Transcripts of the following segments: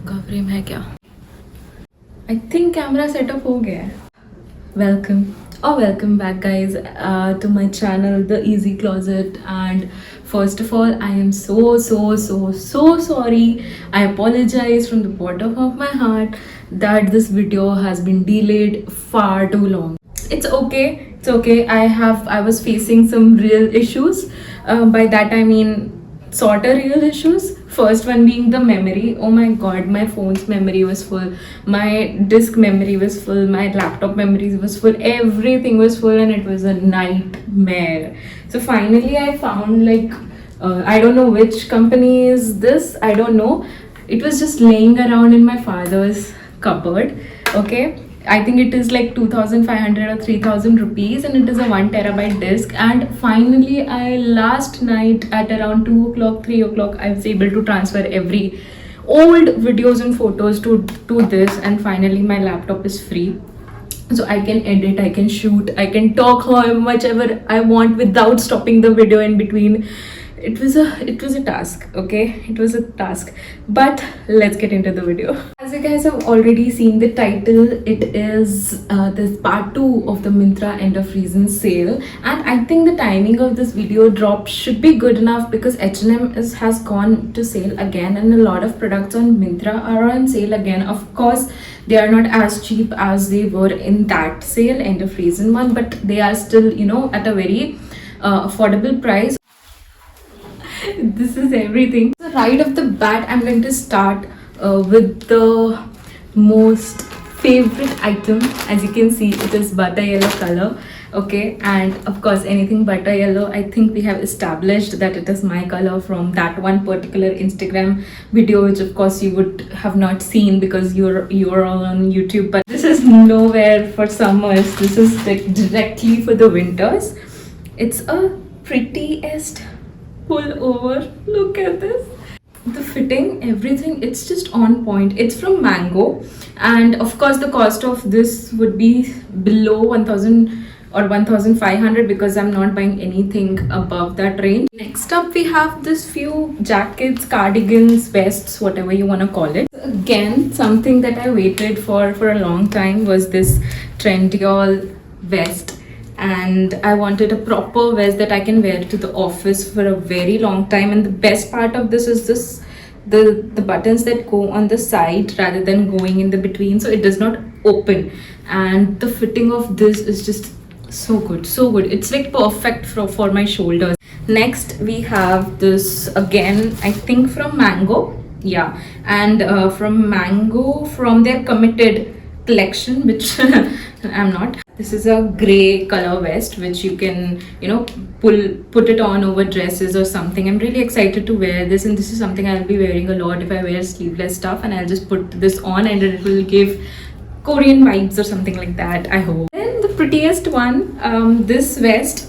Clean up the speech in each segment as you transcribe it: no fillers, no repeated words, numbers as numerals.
का फ्रेम है क्या? आई थिंक कैमरा सेटअप हो गया है. Welcome or welcome back, guys, to my channel, The Easy Closet. And first of all, I am so sorry. I apologize from the bottom of my heart that this video has been delayed far too long. It's okay. It's okay. I was facing some real issues. By that I mean sort of real issues. First one being the memory. Oh my god, my phone's memory was full, my disk memory was full, my laptop memory was full, everything was full, and it was a nightmare. So finally I found, like, I don't know which company is this, I don't know. It was just laying around in my father's cupboard. Okay, I think it is like 2,500 or 3,000 rupees, and it is a 1 terabyte disk. And finally, I last night at around 2 o'clock, 3 o'clock, I was able to transfer every old videos and photos to this. And finally, my laptop is free. So I can edit, I can shoot, I can talk how much ever I want without stopping the video in between. It was a task. Okay, it was a task, but let's get into the video. As you guys have already seen the title, it is this part 2 of the Myntra end of season sale, and I think the timing of this video drop should be good enough because H&M has gone to sale again, and a lot of products on Myntra are on sale again. Of course, they are not as cheap as they were in that sale end of season one, but they are still, at a very affordable price. This is everything. So right off the bat, I'm going to start with the most favorite item. As you can see, it is butter yellow color. Okay, and of course, anything butter yellow, I think we have established that it is my color from that one particular Instagram video, which of course you would have not seen because you're all on YouTube. But this is nowhere for summers. This is directly for the winters. It's a prettiest pull over. Look at this. The fitting, everything, it's just on point. It's from Mango, and of course the cost of this would be below 1,000 or 1,500 because I'm not buying anything above that range. Next up, we have this few jackets, cardigans, vests, whatever you want to call it. Again, something that I waited for a long time was this Trendyol vest. And I wanted a proper vest that I can wear to the office for a very long time. And the best part of this is the buttons that go on the side rather than going in the between, so it does not open. And the fitting of this is just so good. It's like perfect for my shoulders. Next, we have this again, I think from Mango. Yeah, and from Mango, from their Committed collection, which I'm not. This is a grey color vest which you can, put it on over dresses or something. I'm really excited to wear this, and this is something I'll be wearing a lot if I wear sleeveless stuff, and I'll just put this on and it will give Korean vibes or something like that, I hope. Then the prettiest one, this vest.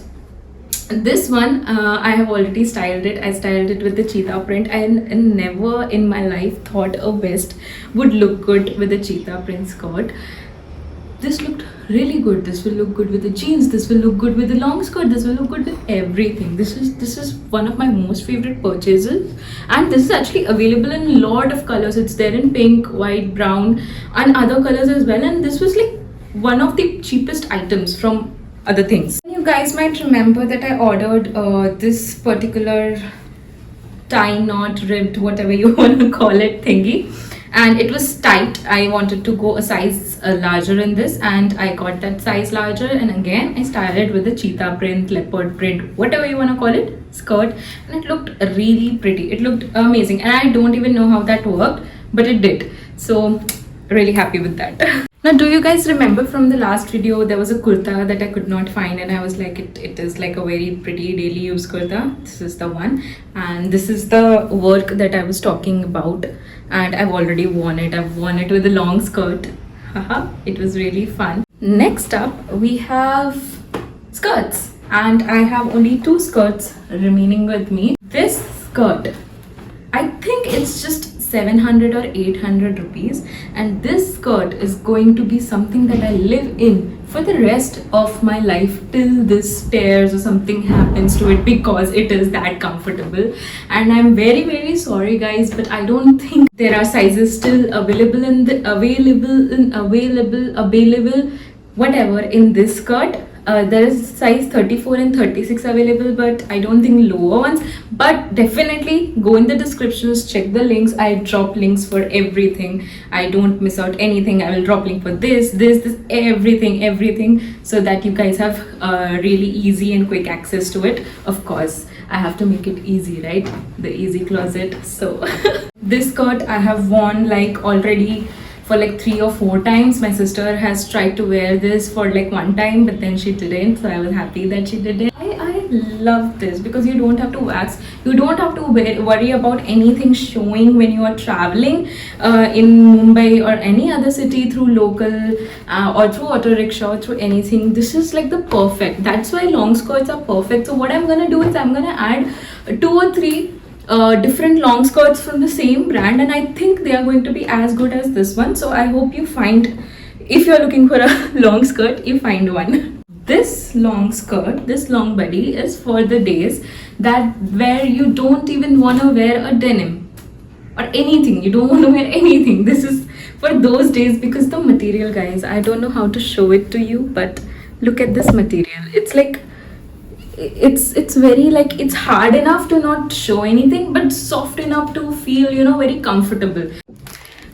This one, I have already styled it. I styled it with the cheetah print. And never in my life thought a vest would look good with a cheetah print skirt. This looked really good. This will look good with the jeans. This will look good with the long skirt. This will look good with everything. This is one of my most favorite purchases, and this is actually available in a lot of colors. It's there in pink, white, brown, and other colors as well. And this was like one of the cheapest items from other things. You guys might remember that I ordered this particular tie knot, ribbed, whatever you want to call it, thingy, and it was tight. I wanted to go a size larger in this, and I got that size larger. And again, I styled it with the cheetah print, leopard print, whatever you want to call it, skirt, and it looked really pretty. It looked amazing, and I don't even know how that worked, but it did. So really happy with that. Now, do you guys remember from the last video, there was a kurta that I could not find, and I was like, it is like a very pretty daily use kurta. This is the one, and this is the work that I was talking about, and I've already worn it. I've worn it with a long skirt. Haha, it was really fun. Next up, we have skirts, and I have only 2 skirts remaining with me. This skirt, I think it's just 700 or 800 rupees, and this skirt is going to be something that I live in for the rest of my life till this tears or something happens to it, because it is that comfortable. And I'm very very sorry guys, but I don't think there are sizes still available in the available whatever in this skirt. There is size 34 and 36 available, but I don't think lower ones. But definitely go in the descriptions, check the links. I drop links for everything. I don't miss out anything. I will drop link for this, everything, so that you guys have really easy and quick access to it. Of course, I have to make it easy, right? The easy closet. So this skirt I have worn like already for like 3 or 4 times. My sister has tried to wear this for like 1 time, but then she didn't, so I was happy that she didn't. I love this because you don't have to wax, you don't have to worry about anything showing when you are traveling in Mumbai or any other city through local or through auto rickshaw or through anything. This is like the perfect, that's why long skirts are perfect. So what I'm gonna do is I'm gonna add 2 or 3 different long skirts from the same brand, and I think they are going to be as good as this one. So I hope you find, if you're looking for a long skirt, you find one. This long skirt, this long body is for the days that where you don't even want to wear a denim or anything, you don't want to wear anything. This is for those days, because the material guys, I don't know how to show it to you, but look at this material. It's like it's very like, it's hard enough to not show anything, but soft enough to feel, you know, very comfortable.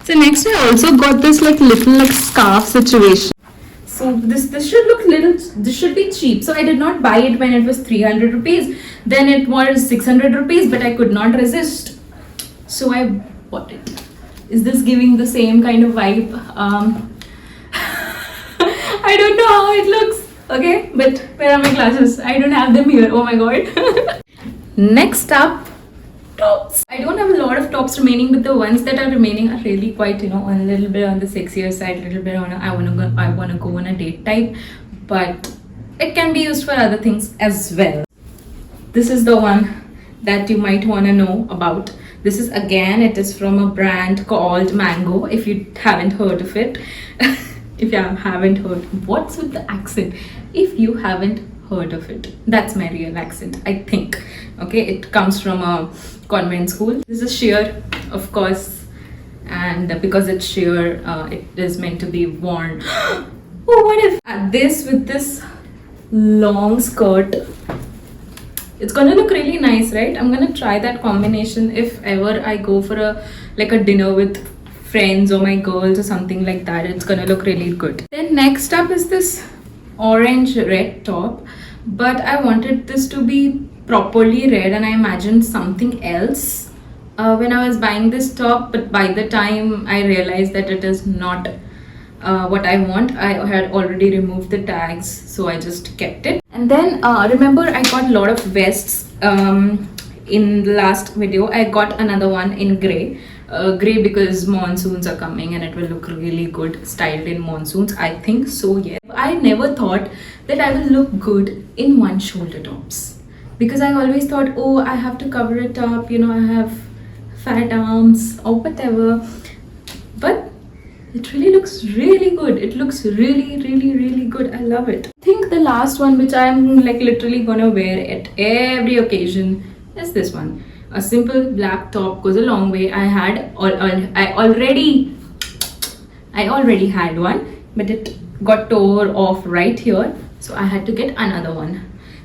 So next I also got this like little like scarf situation. So this should look little, this should be cheap. So I did not buy it when it was 300 rupees. Then it was 600 rupees, but I could not resist, so I bought it. Is this giving the same kind of vibe? I don't know how it looks. Okay, but where are my glasses? I don't have them here. Oh my god. Next up, tops. I don't have a lot of tops remaining, but the ones that are remaining are really quite, you know, a little bit on the sexier side, a little bit on a, I wanna go on a date type, but it can be used for other things as well. This is the one that you might wanna know about. This is, again, it is from a brand called Mango, if you haven't heard of it. If you haven't heard, what's with the accent? If you haven't heard of it, that's my real accent, I think. Okay, it comes from a convent school. This is sheer, of course, and because it's sheer, it is meant to be worn. Oh, what if this with this long skirt, it's gonna look really nice, right? I'm gonna try that combination if ever I go for a like a dinner with friends or my girls or something like that. It's gonna look really good. Then next up is this orange red top, but I wanted this to be properly red, and I imagined something else when I was buying this top, but by the time I realized that it is not what I want, I had already removed the tags, so I just kept it. And then remember, I got a lot of vests in the last video. I got another one in grey. Grey because monsoons are coming and it will look really good styled in monsoons, I think so. Yeah, I never thought that I will look good in one shoulder tops, because I always thought, oh, I have to cover it up, you know, I have fat arms or whatever. But it really looks really good. It looks really good. I love it. I think the last one, which I'm like literally gonna wear at every occasion, is this one. A simple black top goes a long way. I already had one, but it got tore off right here, so I had to get another one.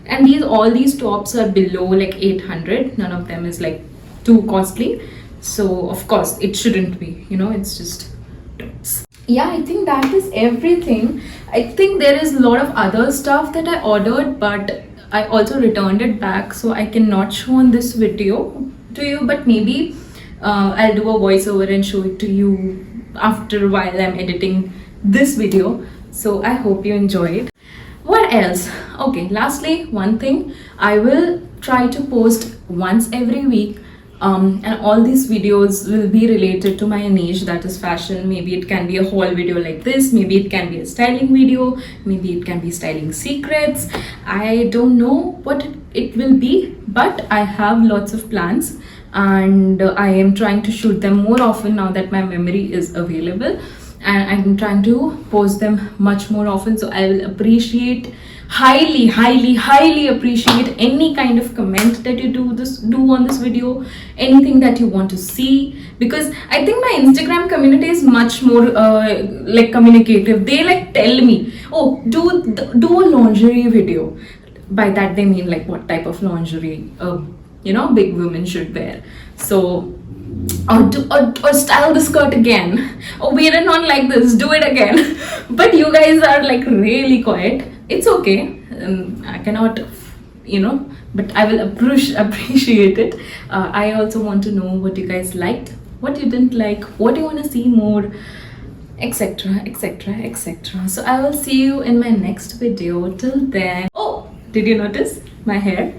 And all these tops are below like 800. None of them is like too costly, so of course it shouldn't be, you know, it's just tops. Yeah, I think that is everything. I think there is a lot of other stuff that I ordered, but I also returned it back, so I cannot show on this video to you, but maybe I'll do a voiceover and show it to you after while I'm editing this video. So I hope you enjoy it. What else? Okay, lastly, one thing, I will try to post once every week, and all these videos will be related to my niche, that is fashion. Maybe it can be a haul video like this, maybe it can be a styling video, maybe it can be styling secrets. I don't know what it will be, but I have lots of plans, and I am trying to shoot them more often now that my memory is available. and I'm trying to post them much more often. So I will appreciate highly appreciate any kind of comment that you do on this video, anything that you want to see, because I think my Instagram community is much more like communicative. They like tell me, oh, do a lingerie video. By that they mean like what type of lingerie big women should wear. So or style the skirt again, or wear it on like this, do it again. But you guys are like really quiet. It's okay. I cannot, but I will appreciate it. I also want to know what you guys liked, what you didn't like, what you want to see more, etc, etc, etc. So I will see you in my next video. Till then, oh, did you notice my hair?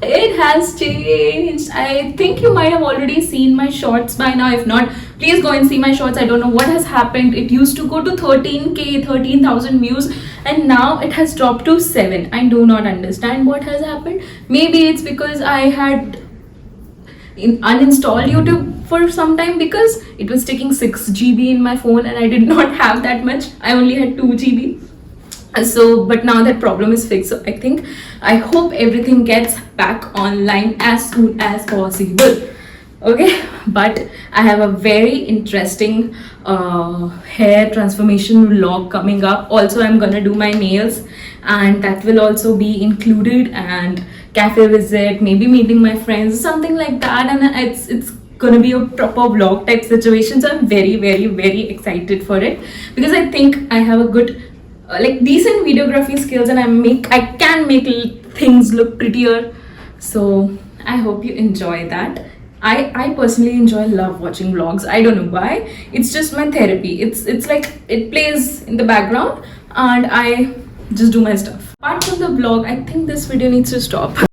It has changed. I think you might have already seen my shorts by now. If not, please go and see my shorts. I don't know what has happened. It used to go to 13k, 13,000 views, and now it has dropped to 7. I do not understand what has happened. Maybe it's because I had uninstalled YouTube for some time, because it was taking 6 GB in my phone and I did not have that much. I only had 2 GB. So but now that problem is fixed, so I hope everything gets back online as soon as possible. Okay, but I have a very interesting hair transformation vlog coming up. Also, I'm gonna do my nails, and that will also be included, and cafe visit, maybe meeting my friends, something like that. And it's gonna be a proper vlog type situation. So I'm very excited for it, because I think I have a good like decent videography skills, and I can make things look prettier. So I hope you enjoy that. I personally love watching vlogs. I don't know why. It's just my therapy. It's like it plays in the background and I just do my stuff. Apart from the vlog, I think this video needs to stop.